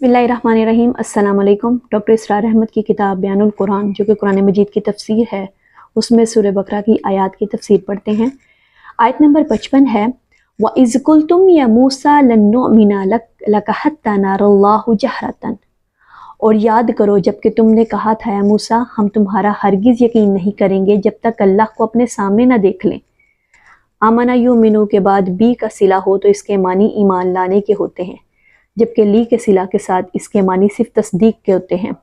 बिस्मिल्लाहिर्रहमानिर्रहीम। अस्सलाम वालेकुम। डॉक्टर इसरार अहमद की किताब बयानुल कुरान, जो कि कुरान मजीद की तफसीर है, उसमें सूरह बकरा की आयत की तफसीर पढ़ते हैं। आयत नंबर 55 है, व इज़ कुल्तुम या मूसा लन नुअमिना लक हत्ता नरल्लाहु जहरतन। और याद करो जबकि तुमने कहा था या मूसा, हम तुम्हारा हरगिज़ यकीन नहीं करेंगे जब तक अल्लाह को अपने सामने न देख लें। आमना युमिनु के बाद बी का सिला हो तो इसके मानी ईमान लाने के होते हैं, जबकि ली के सिला के साथ इसके मानी सिर्फ तस्दीक के होते हैं।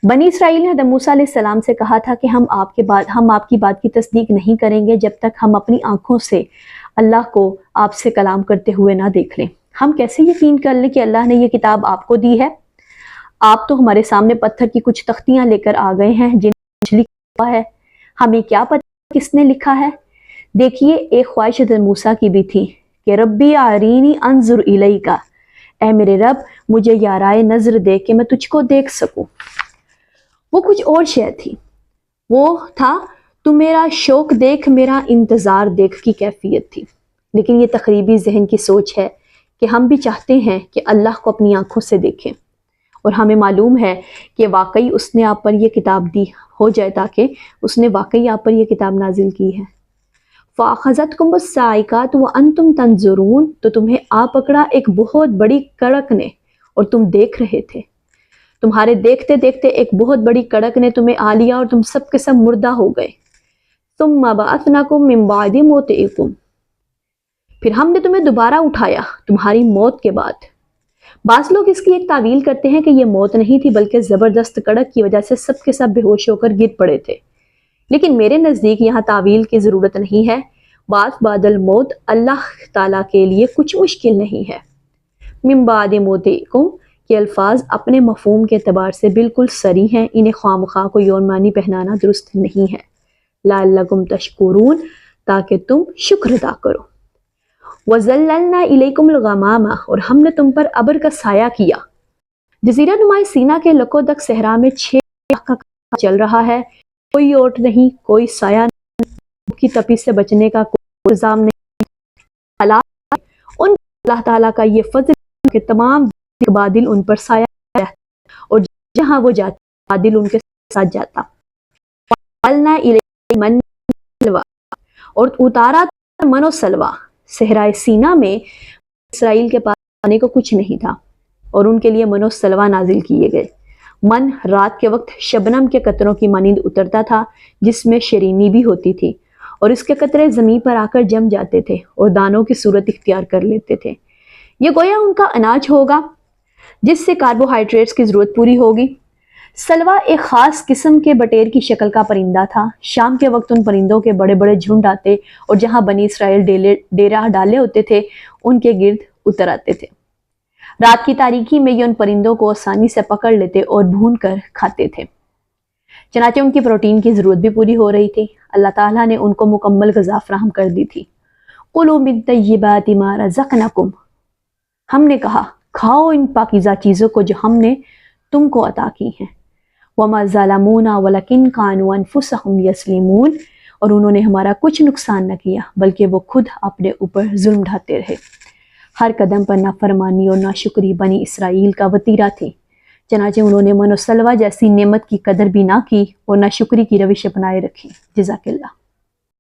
बनी इसराइल ने हज़रत मूसा अलैहिस्सलाम से कहा था कि हम आपकी बात की तस्दीक नहीं करेंगे जब तक हम अपनी आंखों से अल्लाह को आपसे कलाम करते हुए ना देख लें। हम कैसे यकीन कर लें कि अल्लाह ने ये किताब आपको दी है? आप तो हमारे सामने पत्थर की कुछ तख्तियां लेकर आ गए हैं जिन्हें लिखा है, हमें क्या पता किसने लिखा है। देखिए, एक ख्वाहिश हज़रत मूसा की भी थी कि रब्बी आरीनी अंजुर इलैका, ऐ मेरे रब मुझे याराए नजर दे कि मैं तुझको देख सकूं। वो कुछ और शय थी, वो था तू मेरा शौक देख, मेरा इंतज़ार देख की कैफियत थी। लेकिन ये तकरीबी जहन की सोच है कि हम भी चाहते हैं कि अल्लाह को अपनी आंखों से देखें, और हमें मालूम है कि वाकई उसने आप पर यह किताब दी हो जाए, ताकि उसने वाकई आप पर यह किताब नाजिल की है। फ़ाख़ज़तकुम साइकात व अंतुम तंजुरून, तो तुम्हें आ पकड़ा एक बहुत बड़ी कड़क ने और तुम देख रहे थे। तुम्हारे देखते देखते एक बहुत बड़ी कड़क ने तुम्हें आ लिया और तुम सब के सब मुर्दा हो गए। सुम्मा बअसनाकुम मिन बादि मौतिकुम, फिर हमने तुम्हें दोबारा उठाया तुम्हारी मौत के बाद। बाज़ लोग इसकी एक तावील करते हैं कि यह मौत नहीं थी बल्कि ज़बरदस्त कड़क की वजह से सब के सब बेहोश होकर गिर पड़े थे। लेकिन मेरे नज़दीक यहाँ तावील की ज़रूरत नहीं है। बादल मौत अल्लाह ताला के लिए कुछ मुश्किल नहीं है। मिन बाद मौतिकुम के अल्फाज अपने मफ़हूम के अतबार से बिल्कुल सरी हैं, इन्हें ख्वामखा को यौन मानी पहनाना दुरुस्त नहीं है। लअल्लकुम तशकुरून, ताकि तुम शुक्र अदा करो। वज़ल्ललना इलैकुमुल गमामा, और हमने तुम पर अबर का साया किया। जज़ीरा नुमा सीना के लकोदक सहरा में 6 का चल रहा है, कोई ओट नहीं, कोई साया नहीं, की तपीस से बचने का कोई इंतजाम नहीं। उन अल्लाह ताला का ये फजल कि तमाम बादिल उन पर साया है, और जहां वो जाता बादिल उनके साथ जाता। और उतारा मनो सलवा, सहराए सीना में इसराइल के पास आने को कुछ नहीं था और उनके लिए मनो सलवा नाजिल किए गए। मन रात के वक्त शबनम के कतरों की मानिंद उतरता था, जिसमें शरीनी भी होती थी, और इसके कतरे ज़मीन पर आकर जम जाते थे और दानों की सूरत इख्तियार कर लेते थे। ये गोया उनका अनाज होगा जिससे कार्बोहाइड्रेट्स की ज़रूरत पूरी होगी। सलवा एक ख़ास किस्म के बटेर की शक्ल का परिंदा था। शाम के वक्त उन परिंदों के बड़े बड़े झुंड आते और जहाँ बनी इसराइल डेरा डाले होते थे उनके गिर्द उतर आते थे। रात की तारीकी में ये उन परिंदों को आसानी से पकड़ लेते और भून कर खाते थे। चनाचे उनकी प्रोटीन की ज़रूरत भी पूरी हो रही थी। अल्लाह ताला ने उनको मुकम्मल ग़िज़ा फराहम कर दी थी। कुलू मिन तय्यिबाति मा रज़क़नाकुम, हमने कहा खाओ इन पाकीज़ा चीज़ों को जो हमने तुमको अता की हैं। वमा ज़लमूना वलकिन कानू अनफुसहुम यस्लिमून, और उन्होंने हमारा कुछ नुकसान न किया बल्कि वो खुद अपने ऊपर जुल्म ढाते रहे। हर कदम पर नाफरमानी और नाशुक्री बनी इसराइल का वतीरा थी। चनाचे उन्होंने मनोसलवा जैसी नेमत की कदर भी ना की और नाशुक्री की रविश अपनाए रखी। जज़ाकल्लाह।